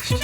Hello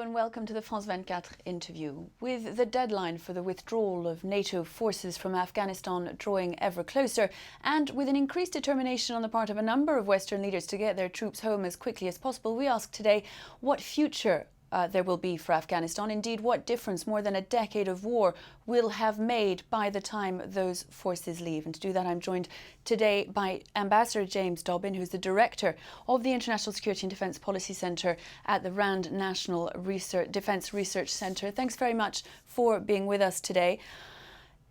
and welcome to the France 24 interview. With the deadline for the withdrawal of NATO forces from Afghanistan drawing ever closer, and with an increased determination on the part of a number of Western leaders to get their troops home as quickly as possible, we ask today what future there will be for Afghanistan. Indeed, what difference more than a decade of war will have made by the time those forces leave. And to do that, I'm joined today by Ambassador James Dobbin, who's the director of the International Security and Defence Policy Centre at the RAND National Defence Research Centre. Thanks very much for being with us today.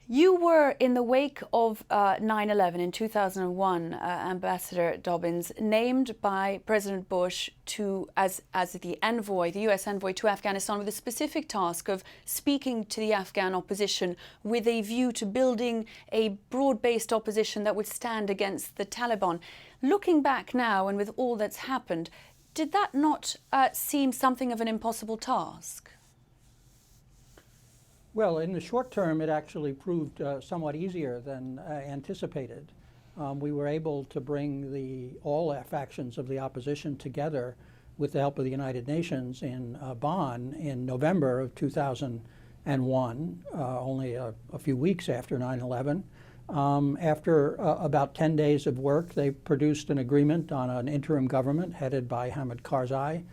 You were in the wake of 9/11 in 2001, Ambassador Dobbins, named by President Bush as the envoy, the US envoy to Afghanistan, with a specific task of speaking to the Afghan opposition with a view to building a broad-based opposition that would stand against the Taliban. Looking back now and with all that's happened, did that not seem something of an impossible task? Well, in the short term, it actually proved somewhat easier than anticipated. We were able to bring all factions of the opposition together with the help of the United Nations in Bonn in November of 2001, only a few weeks after 9/11. After about 10 days of work, they produced an agreement on an interim government headed by Hamid Karzai.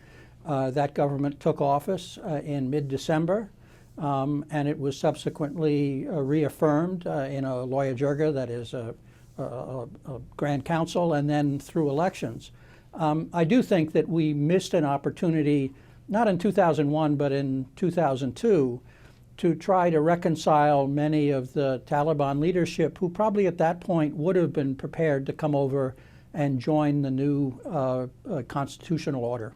That government took office in mid-December. And it was subsequently reaffirmed in a Loya Jirga, that is a Grand Council, and then through elections. I do think that we missed an opportunity, not in 2001, but in 2002, to try to reconcile many of the Taliban leadership who probably at that point would have been prepared to come over and join the new constitutional order.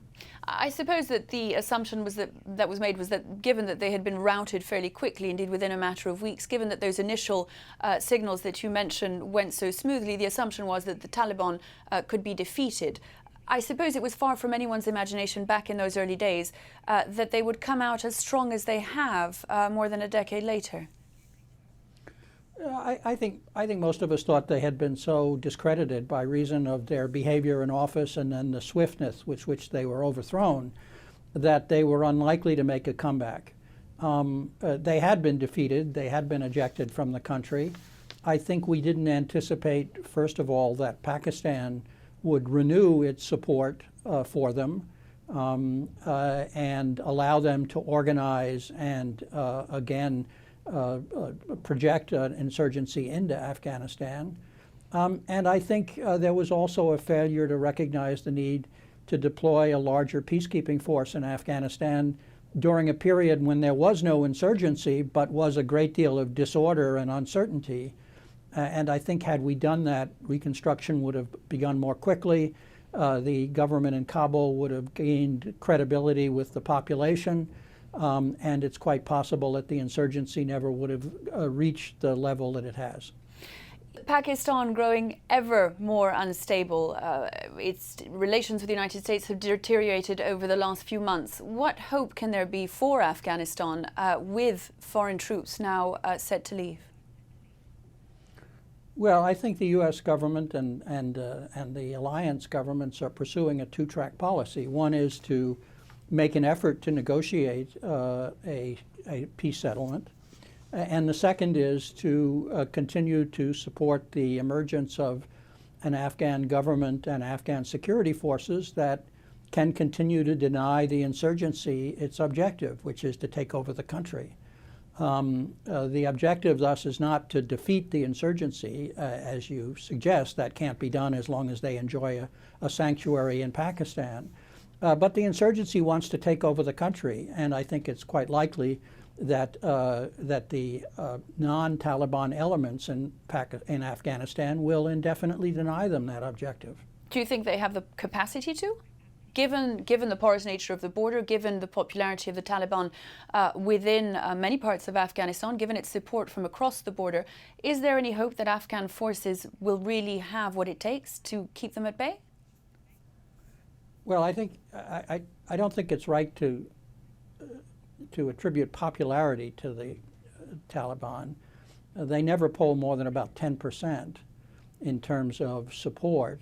I suppose that the assumption was that was made was that given that they had been routed fairly quickly, indeed within a matter of weeks, given that those initial signals that you mentioned went so smoothly, the assumption was that the Taliban could be defeated. I suppose it was far from anyone's imagination back in those early days that they would come out as strong as they have more than a decade later. I think most of us thought they had been so discredited by reason of their behavior in office and then the swiftness with which they were overthrown, that they were unlikely to make a comeback. They had been defeated. They had been ejected from the country. I think we didn't anticipate, first of all, that Pakistan would renew its support for them and allow them to organize and again project an insurgency into Afghanistan. And I think there was also a failure to recognize the need to deploy a larger peacekeeping force in Afghanistan during a period when there was no insurgency, but was a great deal of disorder and uncertainty. And I think had we done that, reconstruction would have begun more quickly. The government in Kabul would have gained credibility with the population. And it's quite possible that the insurgency never would have reached the level that it has. Pakistan growing ever more unstable. Its relations with the United States have deteriorated over the last few months. What hope can there be for Afghanistan with foreign troops now set to leave? Well, I think the U.S. government and the alliance governments are pursuing a two-track policy. One is to make an effort to negotiate a peace settlement. And the second is to continue to support the emergence of an Afghan government and Afghan security forces that can continue to deny the insurgency its objective, which is to take over the country. The objective, thus, is not to defeat the insurgency, as you suggest. That can't be done as long as they enjoy a sanctuary in Pakistan. But the insurgency wants to take over the country, and I think it's quite likely that the non-Taliban elements in Afghanistan will indefinitely deny them that objective. Do you think they have the capacity to? Given the porous nature of the border, given the popularity of the Taliban within many parts of Afghanistan, given its support from across the border, is there any hope that Afghan forces will really have what it takes to keep them at bay? Well, I don't think it's right to attribute popularity to the Taliban. They never poll more than about 10%. in terms of support,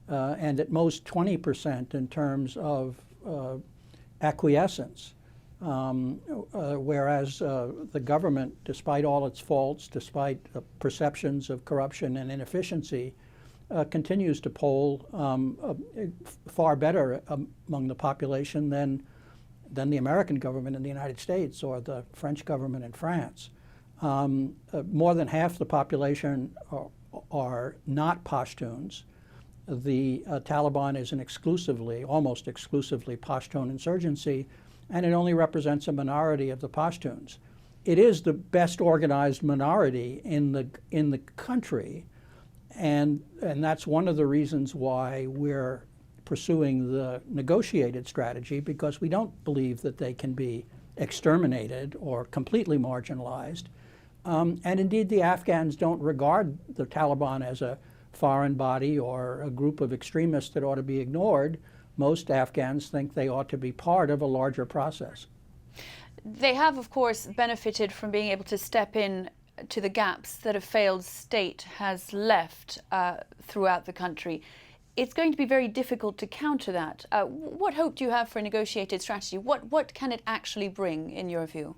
and at most 20% in terms of acquiescence. Whereas the government, despite all its faults, despite perceptions of corruption and inefficiency, continues to poll far better among the population than the American government in the United States or the French government in France. More than half the population are not Pashtuns. The Taliban is an almost exclusively Pashtun insurgency, and it only represents a minority of the Pashtuns. It is the best organized minority in the country, and that's one of the reasons why we're pursuing the negotiated strategy, because we don't believe that they can be exterminated or completely marginalized. And indeed, the Afghans don't regard the Taliban as a foreign body or a group of extremists that ought to be ignored. Most Afghans think they ought to be part of a larger process. They have, of course, benefited from being able to step in to the gaps that a failed state has left throughout the country. It's going to be very difficult to counter that. What hope do you have for a negotiated strategy? What can it actually bring, in your view?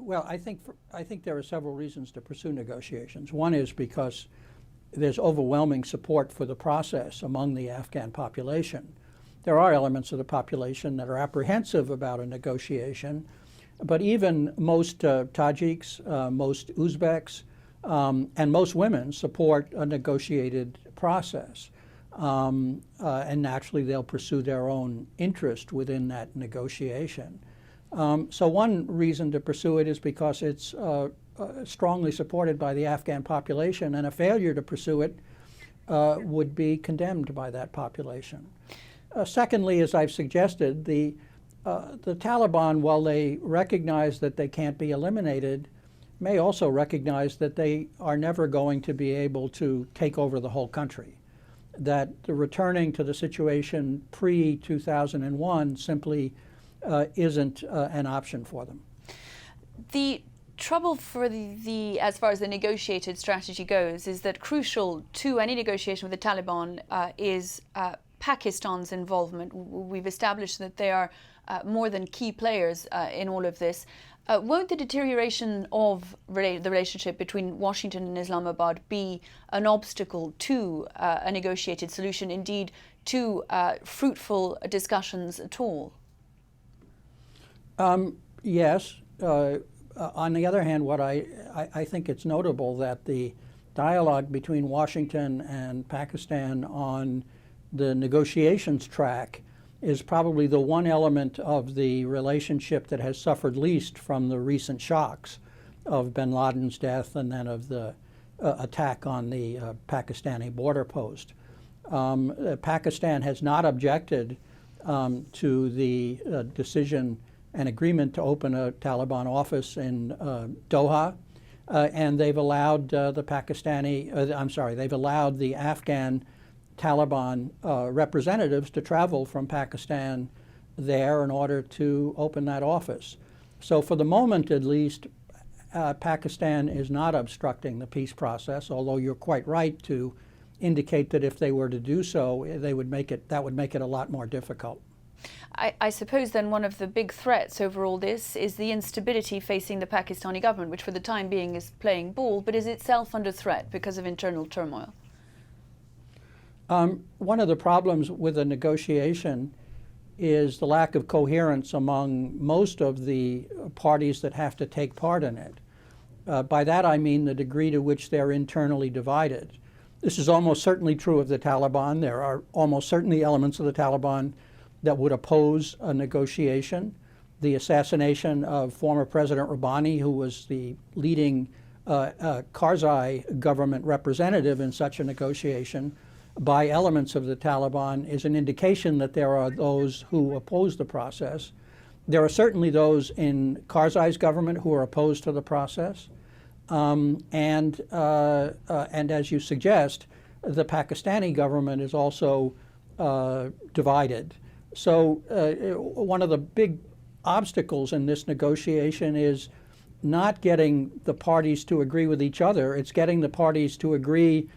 Well, I think there are several reasons to pursue negotiations. One is because there's overwhelming support for the process among the Afghan population. There are elements of the population that are apprehensive about a negotiation, but even most Tajiks, most Uzbeks, and most women support a negotiated process. And naturally, they'll pursue their own interest within that negotiation. So one reason to pursue it is because it's strongly supported by the Afghan population, and a failure to pursue it would be condemned by that population. Secondly, as I've suggested, the Taliban, while they recognize that they can't be eliminated, may also recognize that they are never going to be able to take over the whole country, that returning to the situation pre-2001 simply isn't an option for them. The trouble for as far as the negotiated strategy goes, is that crucial to any negotiation with the Taliban is Pakistan's involvement. We've established that they are more than key players in all of this. Won't the deterioration of the relationship between Washington and Islamabad be an obstacle to a negotiated solution, indeed to fruitful discussions at all? Yes. On the other hand, what I think it's notable that the dialogue between Washington and Pakistan on the negotiations track is probably the one element of the relationship that has suffered least from the recent shocks of bin Laden's death and then of the attack on the Pakistani border post. Pakistan has not objected to the decision and agreement to open a Taliban office in Doha, and they've allowed they've allowed the Afghan Taliban representatives to travel from Pakistan there in order to open that office. So for the moment, at least, Pakistan is not obstructing the peace process, although you're quite right to indicate that if they were to do so, that would make it a lot more difficult. I suppose then one of the big threats over all this is the instability facing the Pakistani government, which for the time being is playing ball, but is itself under threat because of internal turmoil. One of the problems with a negotiation is the lack of coherence among most of the parties that have to take part in it. By that I mean the degree to which they're internally divided. This is almost certainly true of the Taliban. There are almost certainly elements of the Taliban that would oppose a negotiation. The assassination of former President Rabbani, who was the leading Karzai government representative in such a negotiation, by elements of the Taliban is an indication that there are those who oppose the process. There are certainly those in Karzai's government who are opposed to the process. And as you suggest, the Pakistani government is also divided. So one of the big obstacles in this negotiation is not getting the parties to agree with each other. It's getting the parties to agree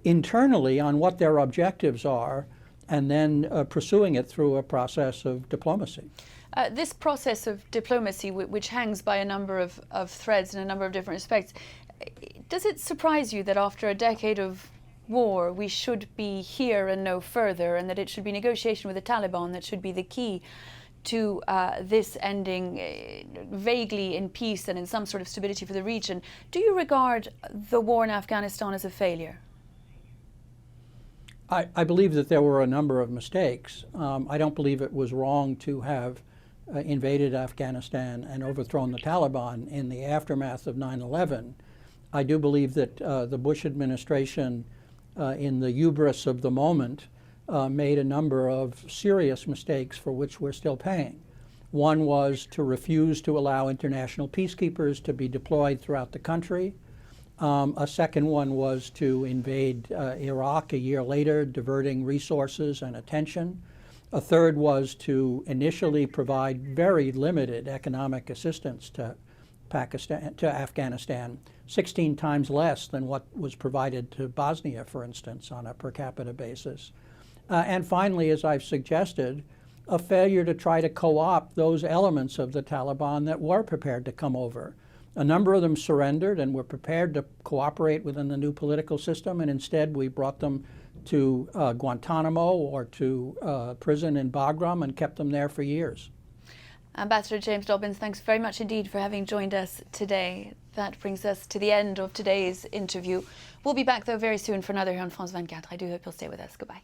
internally on what their objectives are, and then pursuing it through a process of diplomacy. This process of diplomacy, which hangs by a number of threads in a number of different respects, does it surprise you that after a decade of war we should be here and no further, and that it should be negotiation with the Taliban that should be the key to this ending vaguely in peace and in some sort of stability for the region? Do you regard the war in Afghanistan as a failure? I believe that there were a number of mistakes. I don't believe it was wrong to have invaded Afghanistan and overthrown the Taliban in the aftermath of 9/11. I do believe that the Bush administration, in the hubris of the moment, made a number of serious mistakes for which we're still paying. One was to refuse to allow international peacekeepers to be deployed throughout the country. A second one was to invade Iraq a year later, diverting resources and attention. A third was to initially provide very limited economic assistance to Afghanistan, 16 times less than what was provided to Bosnia, for instance, on a per capita basis. And finally, as I've suggested, a failure to try to co-opt those elements of the Taliban that were prepared to come over. A number of them surrendered and were prepared to cooperate within the new political system, and instead we brought them to Guantanamo or to prison in Bagram and kept them there for years. Ambassador James Dobbins, thanks very much indeed for having joined us today. That brings us to the end of today's interview. We'll be back though very soon for another here on France 24. I do hope you'll stay with us. Goodbye.